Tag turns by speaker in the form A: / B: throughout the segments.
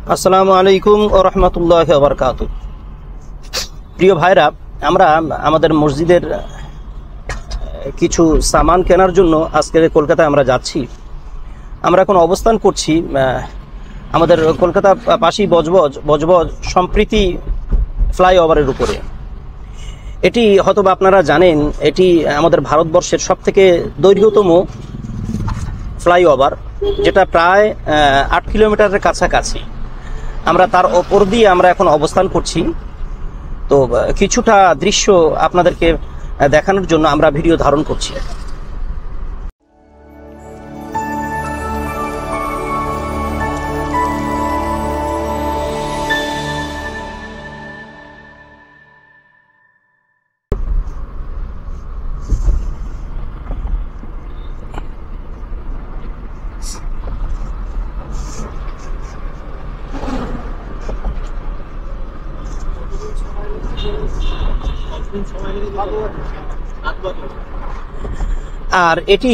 A: আসসালামু আলাইকুম ওয়া রাহমাতুল্লাহি ওয়া বারাকাতুহু। প্রিয় ভাইরা, আমরা আমাদের মসজিদের কিছু সামান কেনার জন্য আজকে কলকাতায় আমরা যাচ্ছি। আমরা এখন অবস্থান করছি আমাদের কলকাতা পাশেই বজবজ সম্প্রীতি ফ্লাইওভারের উপরে। এটি হয়তো আপনারা জানেন, এটি আমাদের ভারতবর্ষের সবথেকে দৈর্ঘ্যতম ফ্লাইওভার, যেটা প্রায় 8 কিলোমিটারের কাছাকাছি। আমরা তার ওপর দিয়ে আমরা এখন অবস্থান করছি। তো কিছুটা দৃশ্য আপনাদেরকে দেখানোর জন্য আমরা ভিডিও ধারণ করছি। আর এটি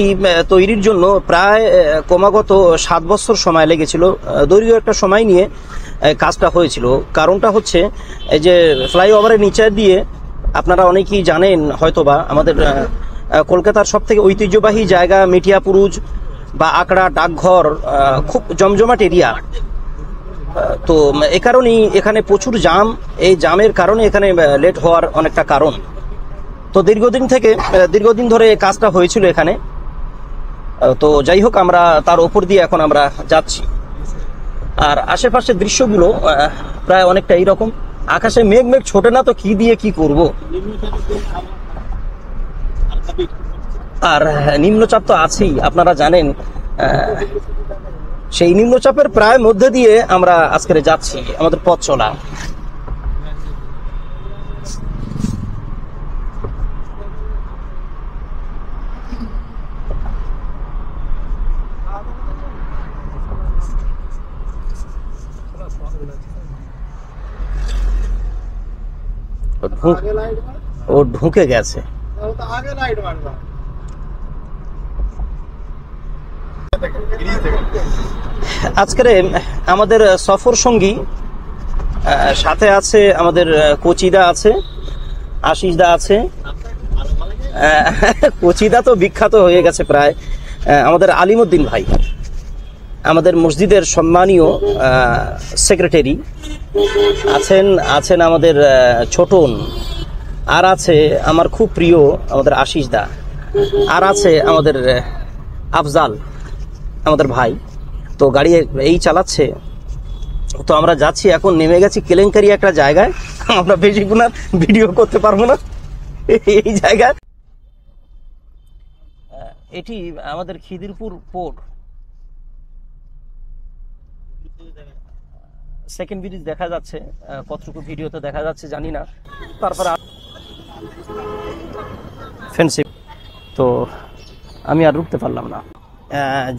A: তৈরির জন্য প্রায় ক্রমাগত 7 বছর সময় লেগেছিল। দৈর্ঘ্য একটা সময় নিয়ে কাজটা হয়েছিল। কারণটা হচ্ছে এই যে ফ্লাইওভারের নিচে দিয়ে আপনারা অনেকেই জানেন হয়তোবা, আমাদের কলকাতার সবথেকে ঐতিহ্যবাহী জায়গা মিঠিয়াপুরুজ বা আকড়া ডাকঘর খুব জমজমাট এরিয়া। তো এ কারণেই এখানে প্রচুর জাম। এই জামের কারণে এখানে লেট হওয়ার অনেকটা কারণ। তো দীর্ঘদিন ধরে কাজটা হয়েছিল এখানে। তো যাই হোক, আমরা তার উপর দিয়ে এখন আমরা যাচ্ছি। আর আশেপাশের দৃশ্যগুলো প্রায় অনেকটা এইরকম। আকাশে মেঘ ছোটে না, তো কি দিয়ে কি করব। আর নিম্নচাপ তো আছেই, আপনারা জানেন। সেই নিম্নচাপের প্রায় মধ্যে দিয়ে আমরা আজকে যাচ্ছি, আমাদের পথ চলা। ও ঢুকে গেছে। আজকের আমাদের সফর সঙ্গী সাথে আছে আমাদের কোচিদা আছে, আশিসদা আছে। কোচিদা তো বিখ্যাত হয়ে গেছে প্রায়। আমাদের আলিমউদ্দিন ভাই, আমাদের মসজিদের সম্মানীয় সেক্রেটারি আছেন আমাদের ছোটন, আর আছে আমার খুব প্রিয় আমাদের আশিসদা, আর আছে আমাদের আফজাল, আমাদের ভাই। তো গাড়ি এই চালাচ্ছে। তো আমরা যাচ্ছি, এখন নেমে গেছি কেলেঙ্কারি একটা জায়গায়। আমরা বেশিক্ষণ আর ভিডিও করতে পারবো না এই জায়গায়। এটি আমাদের খিদিরপুর পোর্ট। সেকেন্ড ব্রিজ দেখা যাচ্ছে, কতটুকু ভিডিওতে দেখা যাচ্ছে জানি না। তারপরে ফেন্সিপ, তো আমি আর রুখতে পারলাম না।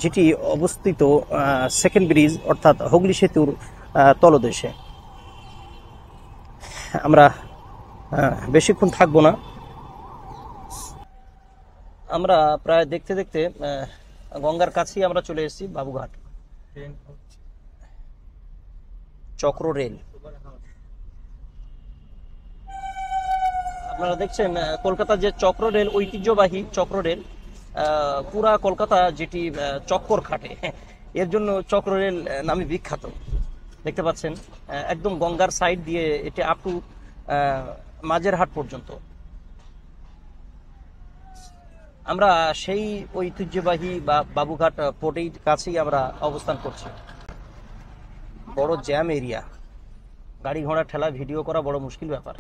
A: যেটি অবস্থিত সেকেন্ড ব্রিজ, অর্থাৎ হুগলি সেতুর তলদেশে। আমরা বেশিক্ষণ থাকবো না। আমরা প্রায় দেখতে দেখতে গঙ্গার কাছেই আমরা চলে এসেছি। বাবুঘাট চক্র রেল, আপনারা দেখছেন কলকাতার যে চক্র রেল, ঐতিহ্যবাহী চক্র রেল, পুরা কলকাতা যেটি চক্কর খাটে, এর জন্য চক্র রেল নামে বিখ্যাত। দেখতে পাচ্ছেন একদম গঙ্গার সাইড দিয়ে এটি আপ টু মাঝেরহাট পর্যন্ত। আমরা সেই ঐতিহ্যবাহী বা বাবুঘাট পোর্টের কাছেই আমরা অবস্থান করছি। বড় জ্যাম এরিয়া, গাড়ি ঘোড়া ঠেলা ভিডিও করা বড় মুশকিল ব্যাপার।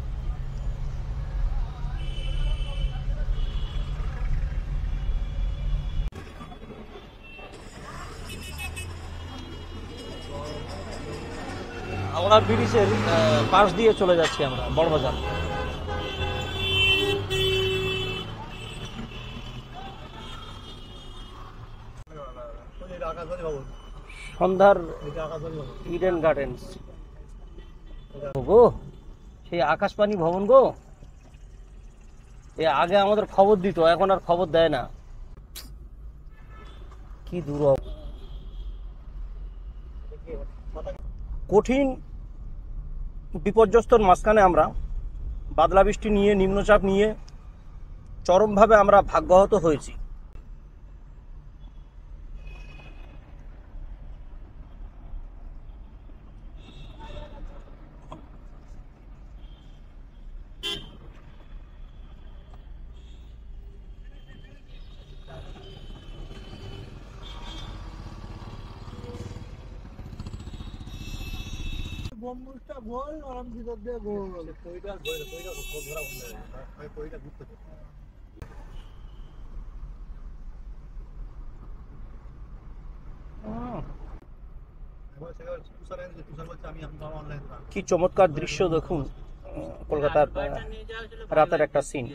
A: হাওড়া ব্রিজের পাশ দিয়ে চলে যাচ্ছি আমরা বড়বাজার। সন্ধ্যার ইডেন গার্ডেন্স গো, সেই আকাশবাণী ভবন গো। আগে আমাদের খবর দিত, এখন আর খবর দেয় না। কি দূর কঠিন বিপর্যস্তর মাঝখানে আমরা বাদলা বৃষ্টি নিয়ে, নিম্নচাপ নিয়ে চরমভাবে আমরা ভাগ্যাহত হয়েছি।
B: গম্বুজটা গোল আর ভিতর দিয়ে গোল কইটা ধরা বন্ধ হয় কইটা ঘুরতে
A: কি চমৎকার দৃশ্য দেখুন, কলকাতার রাতের একটা সিন।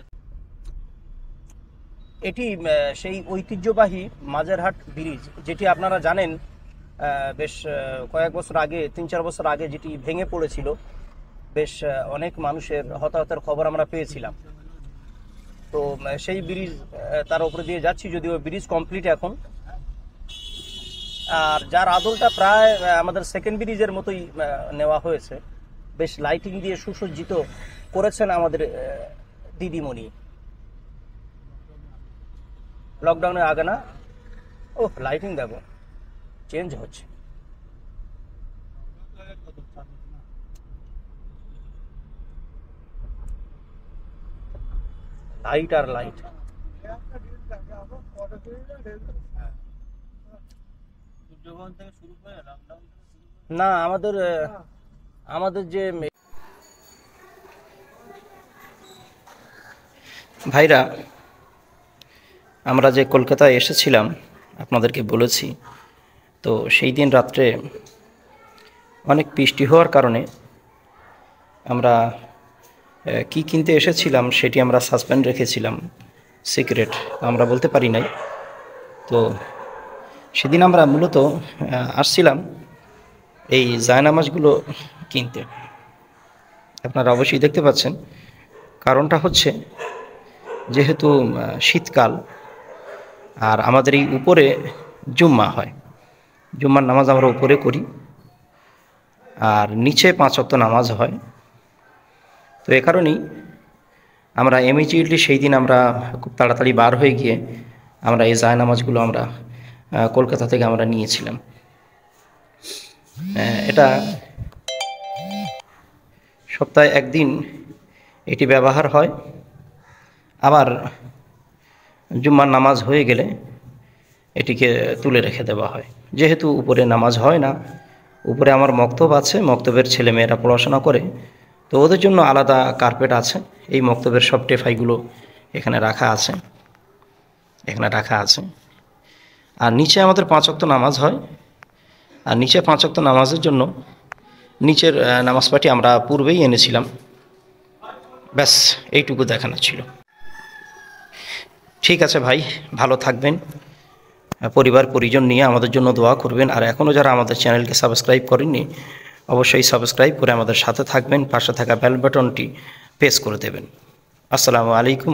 A: এটি সেই ঐতিহ্যবাহী মাঝেরহাট ব্রিজ, যেটি আপনারা জানেন বেশ কয়েক বছর আগে, 3-4 বছর আগে যেটি ভেঙে পড়েছিল। বেশ অনেক মানুষের হতাহতের খবর আমরা পেয়েছিলাম। তো সেই ব্রিজ, তার উপরে দিয়ে যাচ্ছি, যদিও ব্রিজ কমপ্লিট এখন। আর যার আদলটা প্রায় আমাদের সেকেন্ড ব্রিজের মতোই নেওয়া হয়েছে। বেশ লাইটিং দিয়ে সুসজ্জিত করেছেন আমাদের দিদিমণি। লকডাউনের আগে না? ও লাইটিং দেখো চেঞ্জ হচ্ছে। লাইট আর লাইট। না, আমাদের যে ভাইরা, আমরা যে কলকাতায় এসেছিলাম আপনাদেরকে বলেছি, তো সেই দিন রাত্রে অনেক বৃষ্টি হওয়ার কারণে আমরা কি কিনতে এসেছিলাম সেটি আমরা সাসপেন্ড রেখেছিলাম, সিক্রেট, আমরা বলতে পারি নাই। তো সেদিন আমরা মূলত আসছিলাম এই জায়নামাজগুলো কিনতে। আপনারা অবশ্যই দেখতে পাচ্ছেন, কারণটা হচ্ছে যেহেতু শীতকাল আর আমাদের এই উপরে জুম্মা হয়, জুম্মার নামাজ আমরা উপরে করি আর নিচে 5 ওয়াক্ত নামাজ হয়। তো এ কারণেই আমরা ইমিডিয়েটলি সেই দিন আমরা খুব তাড়াতাড়ি বার হয়ে গিয়ে আমরা এই জায়নামাজগুলো আমরা কলকাতা থেকে আমরা নিয়েছিলাম। এটা সপ্তাহে একদিন এটি ব্যবহার হয়, আবার জুম্মার নামাজ হয়ে গেলে এটিকে তুলে রেখে দেওয়া হয়। যেহেতু উপরে নামাজ হয় না, উপরে আমার মক্তব আছে, মক্তবের ছেলেমেয়েরা পড়াশোনা করে, তো ওদের জন্য আলাদা কার্পেট আছে। এই মক্তবের সব টেফাইগুলো এখানে রাখা আছে, আর নিচে আমাদের 5 ওয়াক্ত নামাজ হয়। আর নিচে 5 ওয়াক্ত নামাজের জন্য নিচের নামাজ পাটি আমরা পূর্বেই এনেছিলাম। ব্যাস এইটুকু দেখানো ছিল। ঠিক আছে ভাই, ভালো থাকবেন, পরিবার পরিজন নিয়ে আমাদের জন্য দোয়া করবেন। আর এখনও যারা আমাদের চ্যানেলকে সাবস্ক্রাইব করেননি, অবশ্যই সাবস্ক্রাইব করে আমাদের সাথে থাকবেন, পাশে থাকা বেল বাটনটি প্রেস করে দেবেন। আসসালামু আলাইকুম।